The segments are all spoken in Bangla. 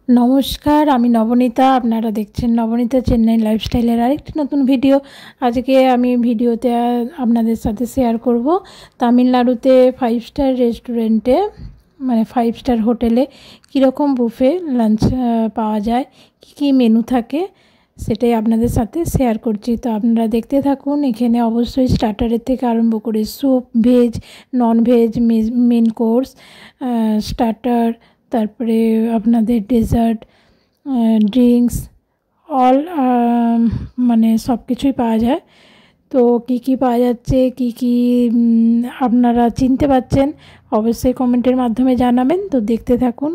নমস্কার, আমি নবনীতা। আপনারা দেখছেন নবনীতা চেন্নাই লাইফস্টাইলের আরেকটি নতুন ভিডিও। আজকে আমি ভিডিওতে আপনাদের সাথে শেয়ার করব তামিলনাড়ুতে 5 স্টার রেস্টুরেন্টে মানে 5 স্টার হোটেলে কীরকম বুফে লাঞ্চ পাওয়া যায়, কী মেনু থাকে সেটাই আপনাদের সাথে শেয়ার করছি। তো আপনারা দেখতে থাকুন। এখানে অবশ্যই স্টার্টারের থেকে আরম্ভ করে soup, veg, non veg, main course, starter, তারপরে আপনাদের ডেজার্ট, ড্রিঙ্কস অল মানে সব কিছুই পাওয়া যায়। তো কী পাওয়া যাচ্ছে, কী আপনারা চিনতে পারছেন অবশ্যই কমেন্টের মাধ্যমে জানাবেন। তো দেখতে থাকুন।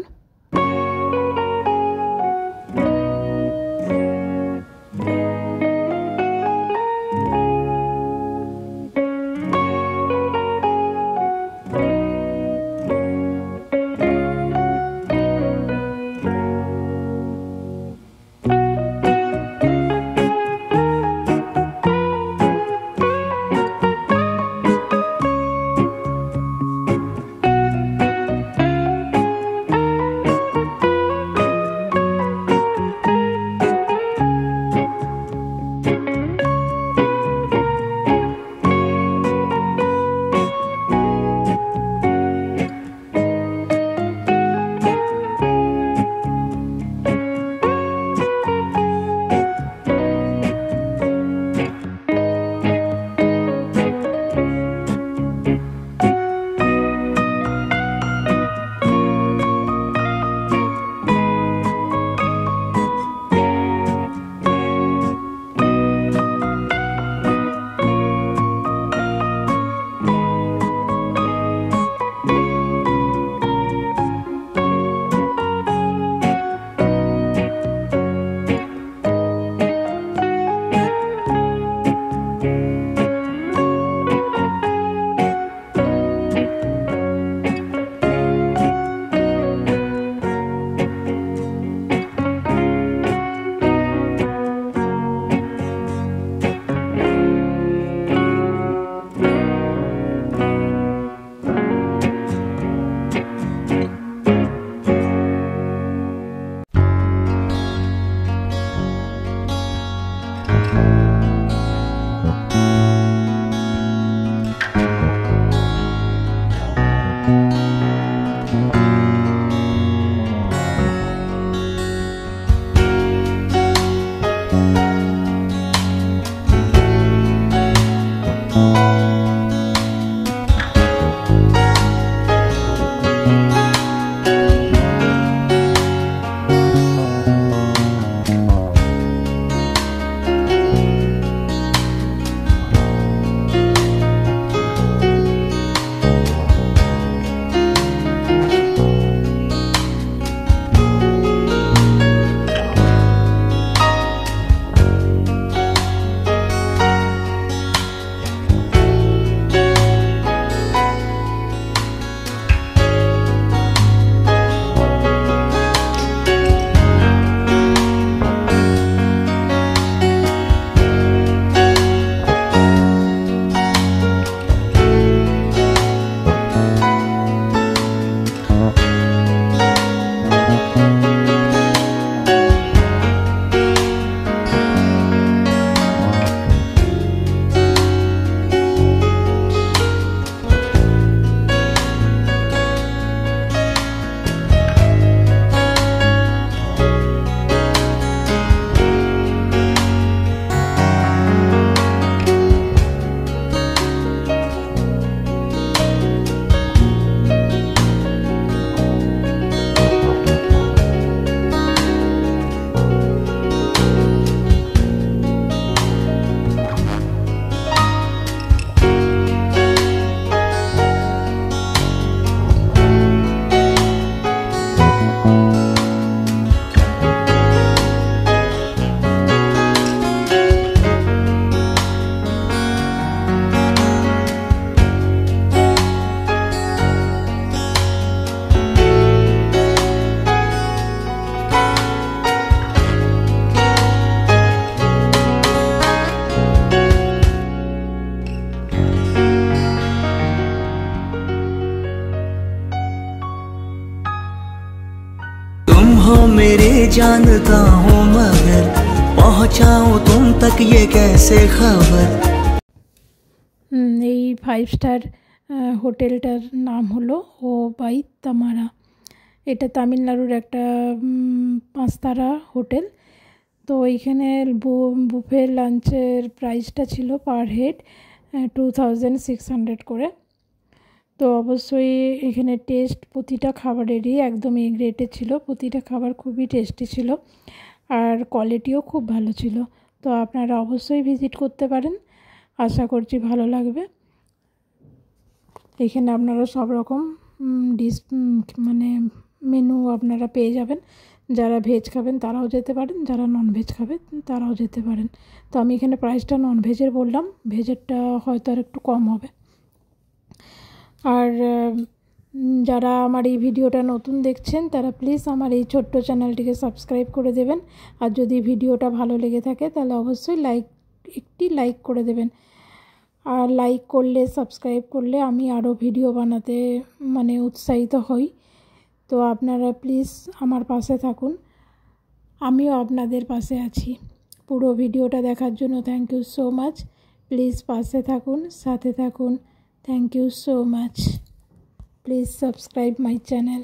तुम हो मेरे जानता हूँ मगर पहुँचाऊँ तुम तक ये कैसे खबर। এই 5 স্টার হোটেলটার নাম হলো ও বাই তামারা। এটা তামিলনাড়ুর একটা 5 তারা হোটেল। তো এইখানে বুফে লাঞ্চের প্রাইসটা ছিল পার হেড 2600 করে। তো অবশ্যই এখানে টেস্ট প্রতিটা খাবারেরই একদম এ গ্রেডের ছিল, প্রতিটা খাবার খুবই টেস্টি ছিল আর কোয়ালিটিও খুব ভালো ছিল। তো আপনারা অবশ্যই ভিজিট করতে পারেন, আশা করছি ভালো লাগবে। এখানে আপনারা সব রকম ডিশ মানে মেনু আপনারা পেয়ে যাবেন। যারা ভেজ খাবেন তারাও যেতে পারেন, যারা নন ভেজ খাবেন তারাও যেতে পারেন। তো আমি এখানে প্রাইসটা নন ভেজের বললাম, ভেজেরটা হয়তো আর একটু কম হবে। আর যারা আমার এই ভিডিওটা নতুন দেখছেন তারা প্লিজ আমার এই ছোট্ট চ্যানেলটিকে সাবস্ক্রাইব করে দেবেন। আর যদি ভিডিওটা ভালো লেগে থাকে তাহলে অবশ্যই একটি লাইক করে দেবেন। আর লাইক করলে, সাবস্ক্রাইব করলে আমি আরও ভিডিও বানাতে উৎসাহিত হই। তো আপনারা প্লিজ আমার পাশে থাকুন, আমিও আপনাদের পাশে আছি। পুরো ভিডিওটা দেখার জন্য thank you so much. Please পাশে থাকুন, সাথে থাকুন। Thank you so much. Please subscribe my channel.